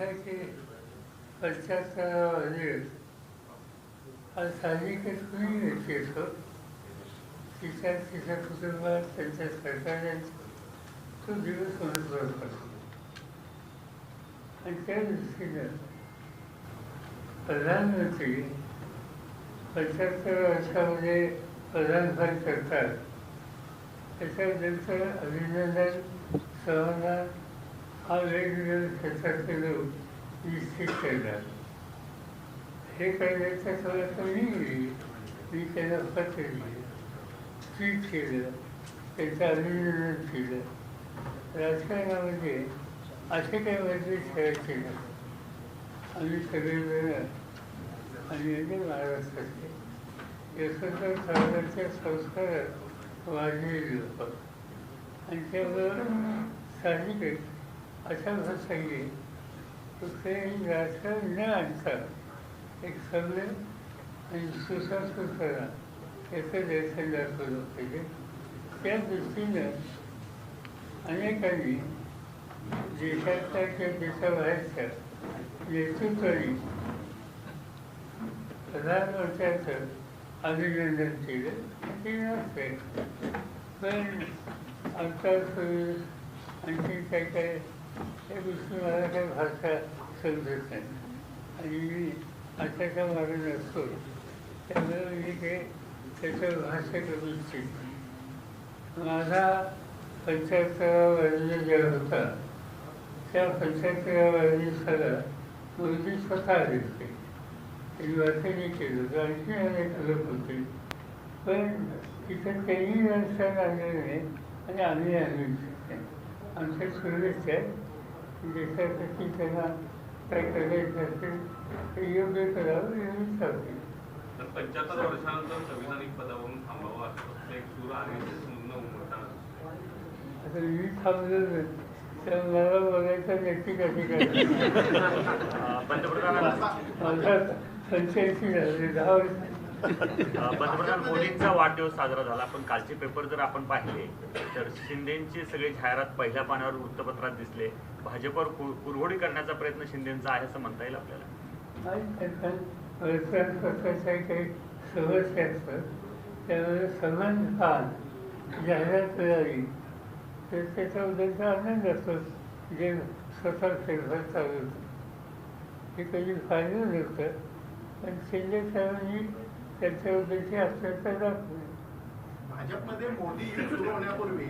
असं आहे की पश्चात्तरामध्ये हा साहजिकच कुणी येतो तिच्या कुटुंबात त्यांच्या सरकारात तो दिवस महत्त्वाचा पडतो आणि त्या दृष्टीनं प्रधानमंत्री 75 वर्षामध्ये प्रधानपद करतात त्याच्यानंतर अभिनंदन सन्मान हा वेगवेगळ्या क्षेत्रातले लोक निश्चित करतात. हे करण्याचा थोडासा मी त्यांना पत्र लिहिलं, ट्वीट केलं, त्यांचं अभिनंदन केलं. राजकारणामध्ये असे काही वर्ग खेळायचे नाही. आम्ही सगळेजण आणि महाराष्ट्रातले यशवंतराव चव्हाणांच्या संस्कारात वाढलेले लोक आणि त्यामुळं साहजिकच अशा भाषांनी कुठल्याही राजकारण न आणता एक सभ्य आणि सुसंस्कृतपणा याचं दर्शन दाखवलं पाहिजे. त्या दृष्टीनं अनेकांनी देशातल्या किंवा देशाबाहेरच्या नेतृत्वाने प्रधानमंत्र्यांचं अभिनंदन केलं ते नसते. पण अंतरसुर आणखी काय काय या गोष्टी मला काही भाषा समजत नाही आणि मी अशाच्या मागे नसतो. त्यामुळे मी काही त्याचं भाष्य करू इच्छित. माझा 75वा वाढदिवस होता त्या 75व्या वाढदिवसाला मोदी स्वतः आले होते. त्यांनी वाचनही केलं होतं, आणखी अनेक लोक होते. पण तिथं त्यांनी व्यवस्था आणलेलं नाही आणि आम्ही आणू शकतो. आमच्या शुभेच्छा आहेत. देशासाठी त्यांना काय करायचं असेल ते योग्य करावं एवढी चालते. 75 वर्षानंतर संविधानिक पदावरून थांबावं असं एक सूर आहे आता मी थांबलो तर मला बघायचं नक्की कधी माझा 85 झाले 10 वर्ष. पंतप्रधान मोदींचा वाढदिवस साजरा झाला. पण कालचे पेपर जर आपण पाहिले तर शिंदेची सगळी जाहिरात पहिल्या पानावर वृत्तपत्रात दिसले. भाजपवर कुरघोडी करण्याचा प्रयत्न शिंदेचा आहे असं म्हणता येईल आपल्याला. वर्तमानपत्राच्या काही समस्या असतात त्यामुळे समान काळ जाहिरात मिळाली तर त्याच्याबद्दलचा आनंद असतो. जे स्वतः फेरफार चालू होतं हे कधी फायदा नसतं. पण शिंदे साहेबांनी त्याच्याबद्दलची आश्चर्यता दाखवली. भाजपमध्ये मोदी युग सुरू होण्यापूर्वी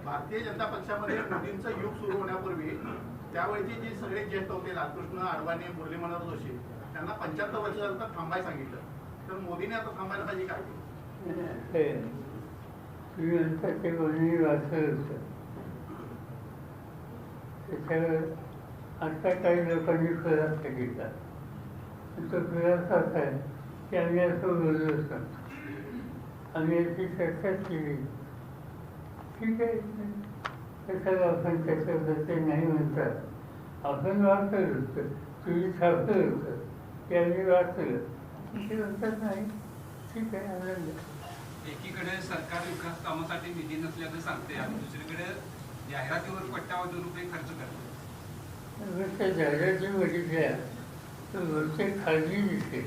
भारतीय जनता पक्षामध्ये मोदींचं युग सुरू होण्यापूर्वी त्यावेळेचे जे सगळे ज्येष्ठ होते लालकृष्ण अडवाणी, मुरली मनोहर जोशी त्यांना 75 वर्ष झालं तर थांबायला सांगितलं. तर मोदीने आता थांबायला पाहिजे काय? तुम्ही म्हणता ते मोदींनी वाचलं होतं त्याच्यावर आता काही लोकांनी खुलासा सांगितला. तो खुलासा असा आहे की आम्ही असं बोललो असतो, आम्ही याची चर्चा केली. ठीक आहे, कशाला आपण त्याच्याबद्दल नाही म्हणतात. आपण वाचलं होतं, तुम्ही छापलं होतं की आम्ही वाचलं ते म्हणतात नाही. ठीक आहे, आनंद. एकीकडे सरकार विकास कामासाठी निधी नसल्याचं सांगते आणि दुसरीकडे जाहिरातीवर कोट्यावधी रुपये खर्च करते. त्या जाहिराती बघितल्या तर बहुतेक खाजगी दिसते.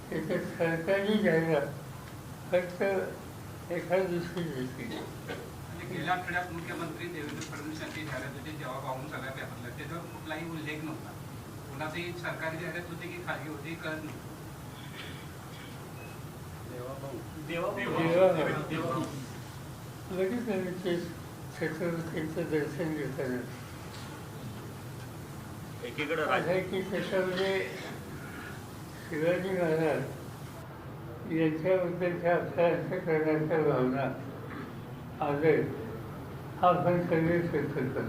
त्याच्यात सरकारी जाहिरात फक्त एखाद दुसरी दिसते. म्हणजे गेल्या आठवड्यात मुख्यमंत्री देवेंद्र फडणवीस यांची जाहिरात होती जेव्हा पाहून सगळ्या पेपरला त्याच्यावर कुठलाही उल्लेख नव्हता. कुणाचीही सरकारी जाहिरात होती की खाजगी होती कळत नव्हतं. लगेच छत्रपतींचं दर्शन घेताना एकीकडे आहे की त्याच्यामध्ये शिवाजी महाराज यांच्याबद्दलच्या आपल्या अंतःकरणाच्या भावना आदर हा आपण सगळे व्यक्त करतो.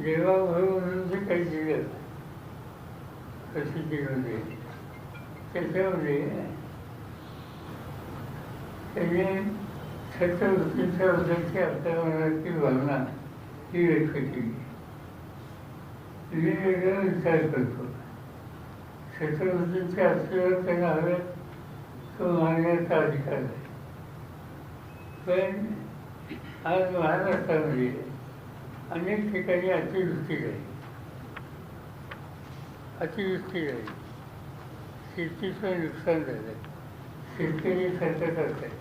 जेव्हा म्हणून जे काही दिलं प्रसिद्धीमध्ये त्याच्यामध्ये त्यांनी छत्रपतींच्या बद्दलची आपल्या मनाची भावना ही व्यक्त केली. मी वेगळा विचार करतो. छत्रपतींचे आशीर्वाद त्यांना हवे तो मागण्याचा अधिकार आहे. पण आज महाराष्ट्रामध्ये अनेक ठिकाणी अतिवृष्टी झाली, अतिवृष्टी झाली, शेतीचं नुकसान झालं, शेतकरी संकटात आहेत,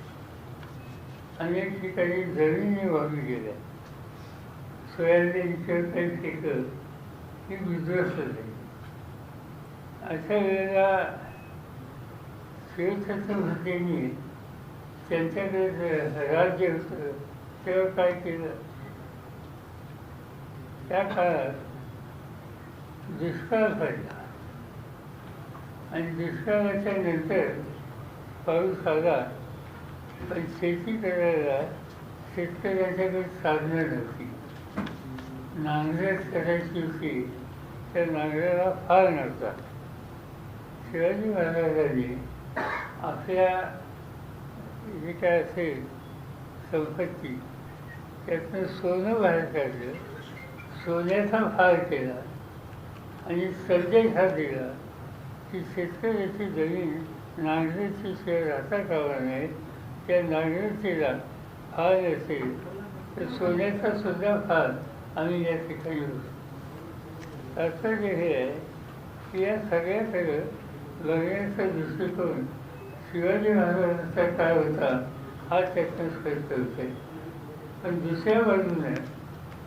अनेक ठिकाणी जमिनी वाहून गेल्या, सोयाबीनचं काही पिकं ही उद्ध्वस्त झाली. अशा वेळेला शिवछत्रपतींनी त्यांच्याकडे राज्य होतं तेव्हा काय केलं, त्या काळात दुष्काळ पडला आणि दुष्काळाच्या नंतर पाऊस आला, पण शेती करायला शेतकऱ्यांच्याकडे साधनं नव्हती. नांगरट करायची होती, त्या नांगराला फार नव्हता. शिवाजी महाराजांनी आपल्या जे काय असेल संपत्ती त्यातनं सोनं बाहेर काढलं, सोन्याचा फार केला आणि संदेश हा दिला की शेतकऱ्याची जमीन नांगरटीची शिवाय राहता कामा नये. त्या नांगरटीला फार असेल तर सोन्याचा सुद्धा फार आम्ही या ठिकाणी होतो. असं जे हे आहे की या सगळ्याकडे बघण्याचा दृष्टिकोन शिवाजी महाराजांचा काय होता हा त्यातनं स्पष्ट होते. पण दुसऱ्या बाजूने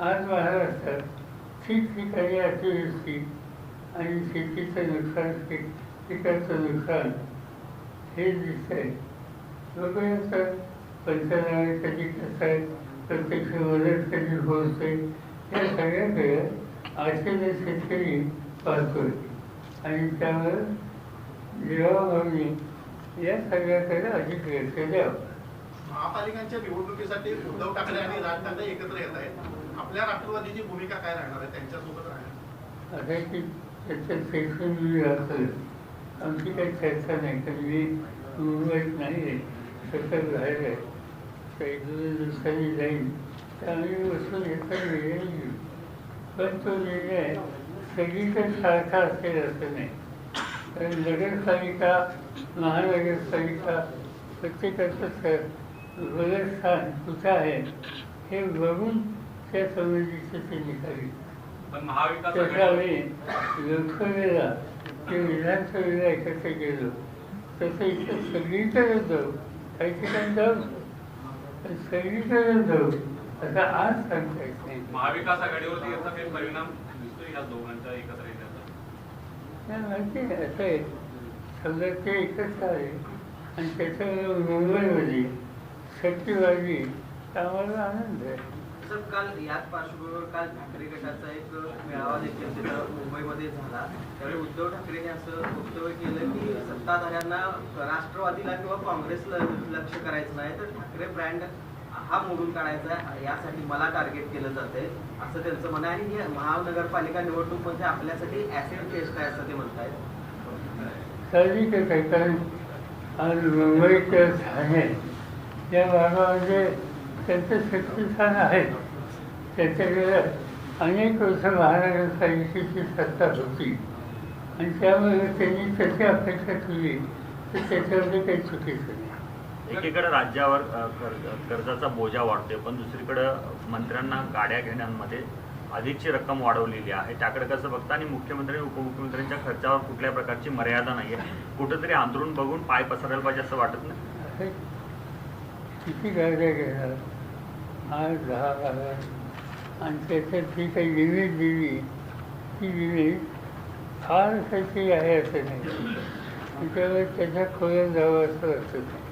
आज महाराष्ट्रात ठिकठिकाणी अतिवृष्टी आणि शेतीचं नुकसान, पिकाचं नुकसान हे दिसतंय. लोक असतात पंचनामे कधी करतायत, प्रत्यक्ष मदत कधी पोहोचते, या सगळ्याकडे आशेने शेतकरी पाहतोय आणि त्यामुळे जीवाभावनी या सगळ्याकडे अधिक लक्ष द्यावं. महापालिकांच्या निवडणुकीसाठी उद्धव ठाकरे आणि राज ठाकरे एकत्र येत आहेत. आपल्या राष्ट्रवादीची भूमिका काय राहणार आहे त्यांच्यासोबत राहणार? आता की त्याच्यात सेक्शन असेल, आमची काही चर्चा नाही, कारण मी मुंबईत नाही आहे, सतत बाहेर आहे. तर एक दोन दिवसांनी जाईल तर आम्ही बसून याचा निर्णय घेऊ. पण तो निर्णय सगळीकडे सारखा असेल असं नाही, कारण नगरपालिका, महानगरपालिका प्रत्येकाचं स्थान कुठं आहे हे बघून त्या संबंधीचे ते निघावी. पण महाविकास त्याच्यावेळी लोकसभेला ते विधानसभेला एकत्र गेलो तसं इथं सगळीकडे जाऊ, काही ठिकाणी जाऊ, पण सगळीकडे जाऊ असं आज सांगता येत नाही. महाविकास आघाडीवरती याचा काही परिणाम दिसतो या दोघांच्या एकत्र येण्याचा? नाही माहिती आहे, असं आहे समजा ते एकत्र आहे आणि त्याच्यामुळे मुंबईमध्ये शक्ती वाढली तर आम्हाला आनंद आहे. सर, काल याच पार्श्वभूमीवर काल ठाकरे गटाचा एक मेळावा देखील तिथं मुंबईमध्ये झाला. त्यावेळी उद्धव ठाकरेंनी असं वक्तव्य केलं की सत्ताधाऱ्यांना राष्ट्रवादीला किंवा काँग्रेसला लक्ष करायचं नाही, तर ठाकरे ब्रँड हा मोडून काढायचा, यासाठी मला टार्गेट केलं जातंय असं त्यांचं म्हणणं आहे. आणि ही महानगरपालिका निवडणूक म्हणजे आपल्यासाठी ऍसिड टेस्ट आहे असं ते म्हणतायत. साहजिकच आहे, कारण आज मुंबईच्या ठाणे या भागामध्ये त्यांचं शक्तिस्थान आहे. त्याच्याकडे अनेक वर्ष महानगरपालिकेची सत्ता होती आणि त्यामुळे त्यांनी त्याची अपेक्षा केली तर त्याच्यामध्ये काही चुकीचं नाही. एकीकडे राज्यावर कर्जाचा बोजा वाढतोय, पण दुसरीकडं मंत्र्यांना गाड्या घेण्यामध्ये अधिकची रक्कम वाढवलेली आहे. त्याकडे कसं बघता आणि मुख्यमंत्री आणि उपमुख्यमंत्र्यांच्या खर्चावर कुठल्या प्रकारची मर्यादा नाही आहे, कुठंतरी अंतरून बघून पाय पसरायला पाहिजे असं वाटत नाही? किती गाड्या घेणार, 8-10 आणि त्याच्यात जी काही लिमिट दिली ती लिमिट फार काही आहे असं नाही. त्याच्यामुळे त्याच्या खोल्यात जावं असं वाटत नाही.